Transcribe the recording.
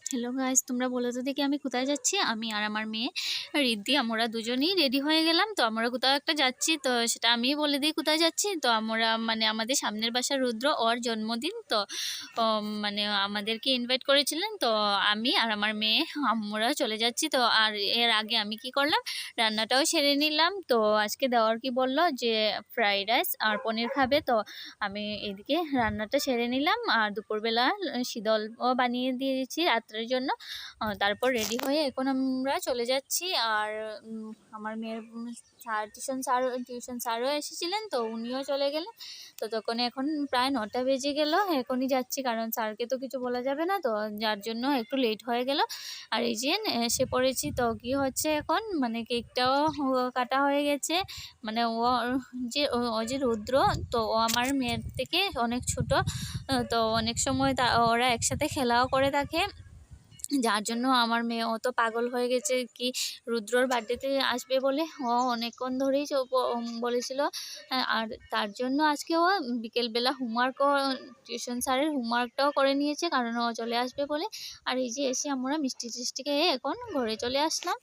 Hello guys, তোমরা বলো তো দেখি আমি কোথায় যাচ্ছি। আমি আর আমার মেয়ে রিদ্ধি আমরা দুজনেই রেডি হয়ে গেলাম। তো আমরা কোথাও একটা যাচ্ছি, তো সেটা আমিই বলে দিই কোথায় যাচ্ছি। তো আমরা মানে আমাদের সামনের বাসার রুদ্র ওর জন্মদিন, তো মানে আমাদেরকে ইনভাইট করেছিলেন। তো আমি আর আমার মেয়ে আমরা চলে যাচ্ছি। তো আর এর আগে আমি কি করলাম, রান্নাটাও সেরে নিলাম। তো আজকে দেওয়ার কি বললো যে ফ্রাইড রাইস আর পনির খাবে। তো আমি এদিকে রান্নাটা সেরে নিলাম আর দুপুরবেলা শীতলও বানিয়ে দিয়েছি রাত্রের জন্য। তারপর রেডি হয়ে এখন আমরা চলে যাচ্ছি। আর আমার মেয়ের টিউশন স্যারও এসেছিলেন, তো উনিও চলে গেলেন। তো তখন এখন প্রায় 9টা বেজে গেল। এখনই যাচ্ছি কারণ স্যারকে তো কিছু বলা যাবে না, তো যার জন্য একটু লেট হয়ে গেল। আর এই যে এসে পড়েছি। তো কি হচ্ছে এখন, মানে কেকটাও কাটা হয়ে গেছে। মানে ও যে রুদ্র, তো ও আমার মেয়ের থেকে অনেক ছোট। তো অনেক সময় ওরা একসাথে খেলাও করে থাকে, যার জন্য আমার মেয়ে অত পাগল হয়ে গেছে কি রুদ্রর বার্থডেতে আসবে বলে। ও অনেকক্ষণ ধরেই বলেছিল। আর তার জন্য আজকে ও বিকেলবেলা হোমওয়ার্কও, টিউশন স্যারের হোমওয়ার্কটাও করে নিয়েছে কারণ ও চলে আসবে বলে। আর এই যে এসে আমরা মিষ্টি টিষ্টি খেয়ে এখন ঘরে চলে আসলাম।